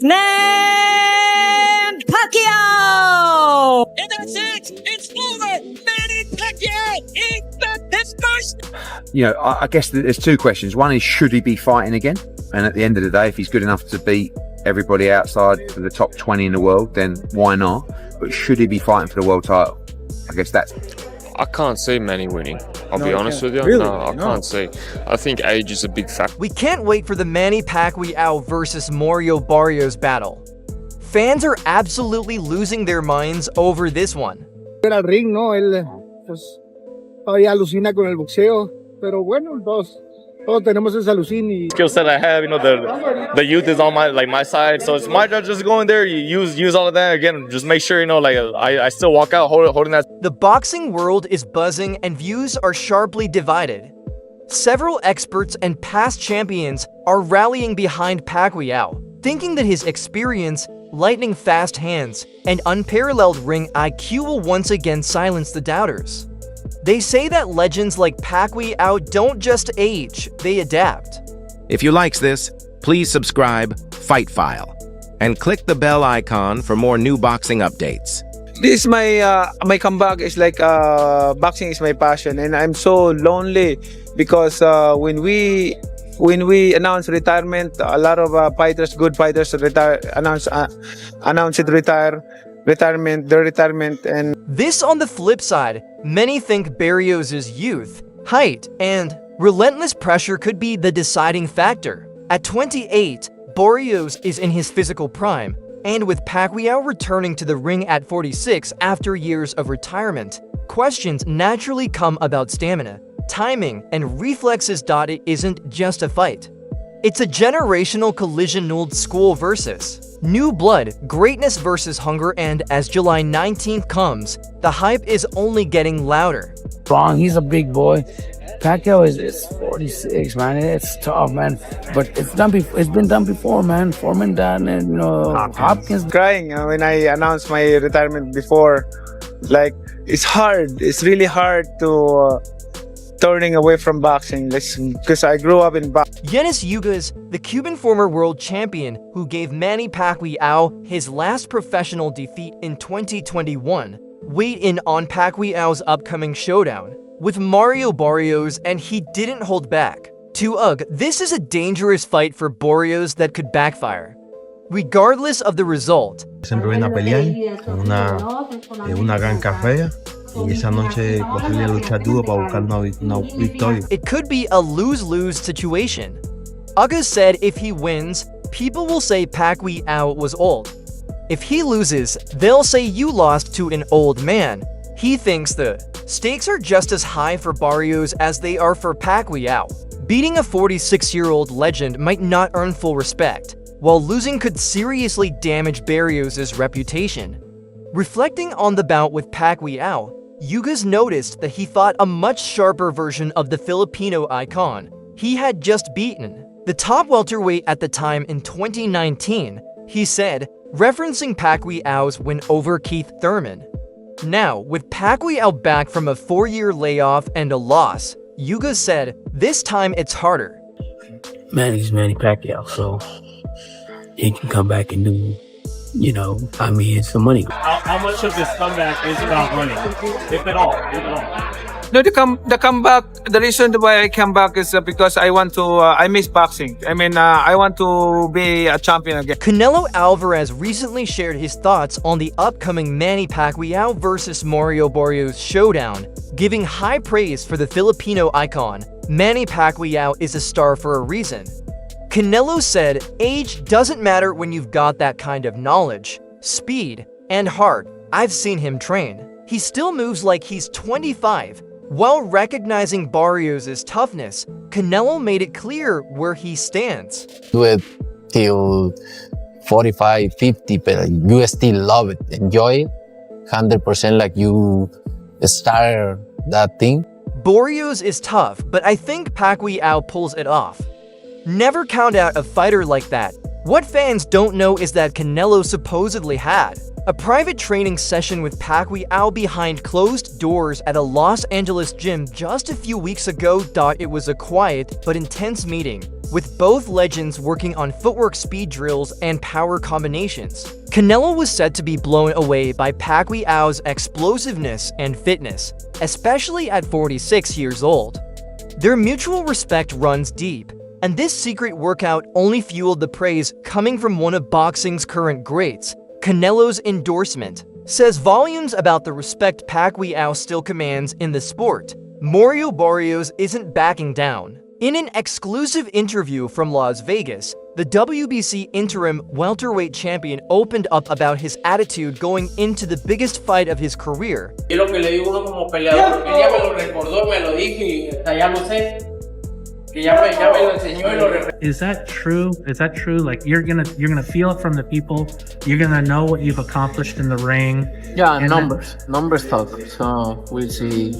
Manny Pacquiao! And that's it. It's over. Manny Pacquiao is his first. I guess there's two questions. One is, should he be fighting again? And at the end of the day, if he's good enough to beat everybody outside of the top 20 in the world, then why not? But should he be fighting for the world title? I guess that's... I can't see Manny winning. I'll be honest with you. Really? No, I can't see. I think age is a big factor. We can't wait for the Manny Pacquiao versus Mario Barrios battle. Fans are absolutely losing their minds over this one. Al ring, ¿no? Él, pues, todavía alucina con el boxeo. Pero bueno, todos tenemos esa alucin y... Skill set I have, the youth is on my side, so it's my job just go in there, you use all of that. Again, just make sure, I still walk out holding that. The boxing world is buzzing and views are sharply divided. Several experts and past champions are rallying behind Pacquiao, thinking that his experience, lightning-fast hands, and unparalleled ring IQ will once again silence the doubters. They say that legends like Pacquiao don't just age, they adapt. If you likes this, please subscribe, Fight File, and click the bell icon for more new boxing updates. This is my comeback. Is like boxing is my passion, and I'm so lonely because when we announce retirement, a lot of fighters, good fighters, announce retirement, and this on the flip side, many think Barrios' youth, height, and relentless pressure could be the deciding factor. At 28, Barrios is in his physical prime, and with Pacquiao returning to the ring at 46 after years of retirement, questions naturally come about stamina, timing, and reflexes. It isn't just a fight. It's a generational collision, old school versus new blood, greatness versus hunger, and as July 19th comes, the hype is only getting louder. Wrong, he's a big boy. Pacquiao is 46, man. It's tough, man. But it's been done before, man. Foreman done, and Hopkins. Crying when I announced my retirement before. Like, it's hard. It's really hard to turning away from boxing, because I grew up in boxing. Yordenis Ugas, the Cuban former world champion who gave Manny Pacquiao his last professional defeat in 2021, weighed in on Pacquiao's upcoming showdown with Mario Barrios, and he didn't hold back. To Ugg, this is a dangerous fight for Barrios that could backfire. Regardless of the result, siempre viene a pelear con una gran carrera. Y esa noche cogerle luchar duro para buscar una victoria. It could be a lose-lose situation. Ugas said if he wins, people will say Pacquiao was old. If he loses, they'll say you lost to an old man. He thinks the stakes are just as high for Barrios as they are for Pacquiao. Beating a 46-year-old legend might not earn full respect, while losing could seriously damage Barrios' reputation. Reflecting on the bout with Pacquiao, Ugas noticed that he fought a much sharper version of the Filipino icon he had just beaten, the top welterweight at the time in 2019, he said, referencing Pacquiao's win over Keith Thurman. Now, with Pacquiao back from a 4-year layoff and a loss, Ugas said, this time it's harder. Manny's Manny Pacquiao, so he can come back and do, it's the money. How much of this comeback is about money, if at all? No, the comeback. The reason why I come back is because I want to. I miss boxing. I want to be a champion again. Canelo Alvarez recently shared his thoughts on the upcoming Manny Pacquiao versus Mario Barrios showdown, giving high praise for the Filipino icon. Manny Pacquiao is a star for a reason. Canelo said, age doesn't matter when you've got that kind of knowledge, speed, and heart. I've seen him train. He still moves like he's 25. While recognizing Barrios' toughness, Canelo made it clear where he stands. Do it till 45, 50, but you still love it, enjoy it, 100% like you start that thing. Barrios is tough, but I think Pacquiao pulls it off. Never count out a fighter like that. What fans don't know is that Canelo supposedly had A private training session with Pacquiao behind closed doors at a Los Angeles gym just a few weeks ago. It was a quiet but intense meeting, with both legends working on footwork speed drills and power combinations. Canelo was said to be blown away by Pacquiao's explosiveness and fitness, especially at 46 years old. Their mutual respect runs deep, and this secret workout only fueled the praise coming from one of boxing's current greats. Canelo's endorsement says volumes about the respect Pacquiao still commands in the sport. Mario Barrios isn't backing down. In an exclusive interview from Las Vegas, the WBC interim welterweight champion opened up about his attitude going into the biggest fight of his career. Is that true? Is that true? Like you're gonna feel it from the people. You're gonna know what you've accomplished in the ring. Yeah, numbers talk. So we'll see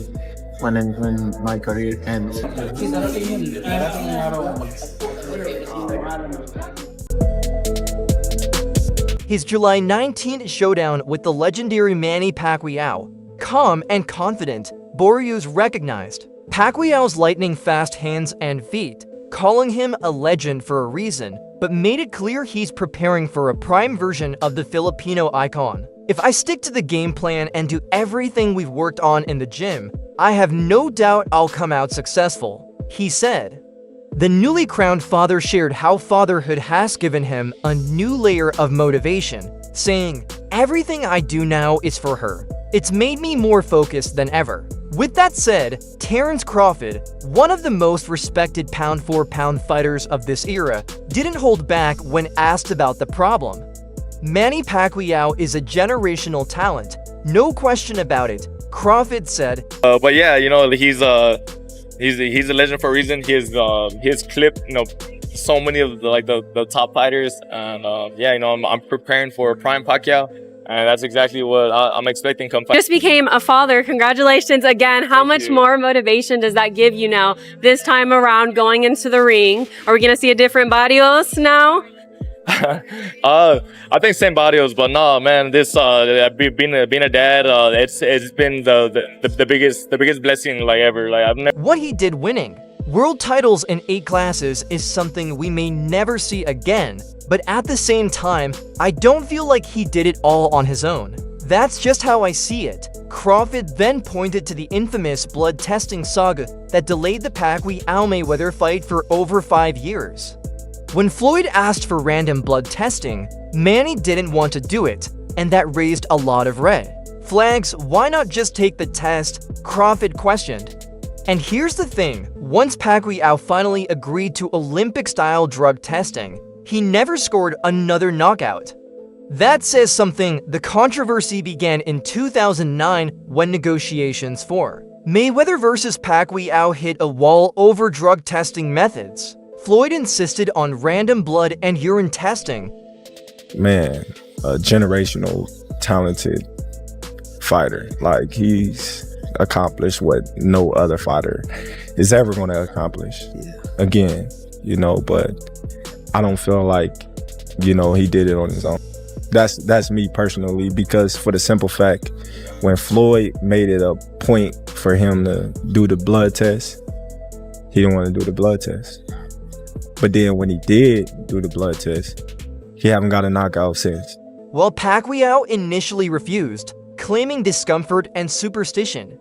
when my career ends. His July 19th showdown with the legendary Manny Pacquiao. Calm and confident, Barrios recognized Pacquiao's lightning-fast hands and feet, calling him a legend for a reason, but made it clear he's preparing for a prime version of the Filipino icon. If I stick to the game plan and do everything we've worked on in the gym, I have no doubt I'll come out successful, he said. The newly crowned father shared how fatherhood has given him a new layer of motivation, saying, "Everything I do now is for her. It's made me more focused than ever." With that said, Terence Crawford, one of the most respected pound-for-pound fighters of this era, didn't hold back when asked about the problem. Manny Pacquiao is a generational talent, no question about it, Crawford said. But yeah, you know, he's a legend for a reason. He's clipped, you know, so many of the top fighters, and yeah, you know, I'm preparing for prime Pacquiao. And that's exactly what I'm expecting come fight. Just became a father. Congratulations again. How much more motivation does that give you now, this time around going into the ring? Are we going to see a different Barrios now? I think same Barrios, but no, man, this being a dad, it's been the biggest blessing like ever. Like I've never. What he did winning world titles in 8 classes is something we may never see again, but at the same time, I don't feel like he did it all on his own. That's just how I see it. Crawford then pointed to the infamous blood testing saga that delayed the Pacquiao-Mayweather fight for over 5 years. When Floyd asked for random blood testing, Manny didn't want to do it, and that raised a lot of red flags. Why not just take the test? Crawford questioned. And here's the thing, once Pacquiao finally agreed to Olympic-style drug testing, he never scored another knockout. That says something. The controversy began in 2009 when negotiations for Mayweather versus Pacquiao hit a wall over drug testing methods. Floyd insisted on random blood and urine testing. Man, a generational, talented fighter. Like, he's accomplished what no other fighter is ever going to accomplish. Again, you know, but I don't feel like, you know, he did it on his own. That's me personally, because for the simple fact, when Floyd made it a point for him to do the blood test, he didn't want to do the blood test. But then when he did do the blood test, he haven't got a knockout since. While Pacquiao initially refused, claiming discomfort and superstition,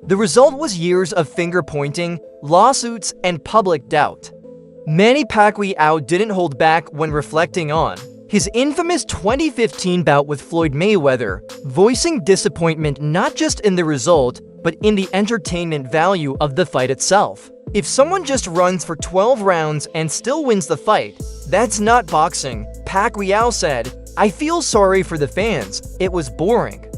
the result was years of finger-pointing, lawsuits, and public doubt. Manny Pacquiao didn't hold back when reflecting on his infamous 2015 bout with Floyd Mayweather, voicing disappointment not just in the result, but in the entertainment value of the fight itself. If someone just runs for 12 rounds and still wins the fight, that's not boxing, Pacquiao said. I feel sorry for the fans, it was boring.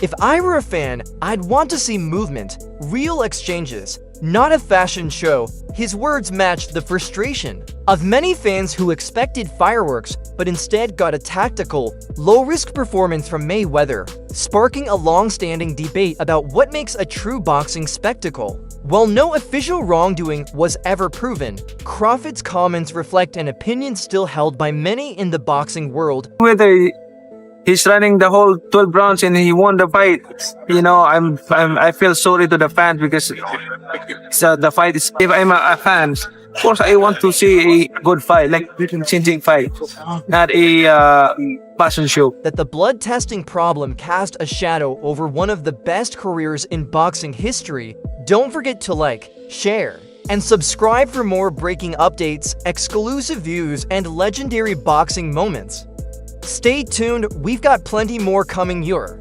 If I were a fan, I'd want to see movement, real exchanges, not a fashion show. His words matched the frustration of many fans who expected fireworks but instead got a tactical, low-risk performance from Mayweather, sparking a long-standing debate about what makes a true boxing spectacle. While no official wrongdoing was ever proven, Crawford's comments reflect an opinion still held by many in the boxing world. Whether he's running the whole 12 rounds and he won the fight. You know, I feel sorry to the fans because the fight is. If I'm a fan, of course I want to see a good fight, like changing fight, not a passion show. That the blood testing problem cast a shadow over one of the best careers in boxing history. Don't forget to like, share, and subscribe for more breaking updates, exclusive views, and legendary boxing moments. Stay tuned, we've got plenty more coming your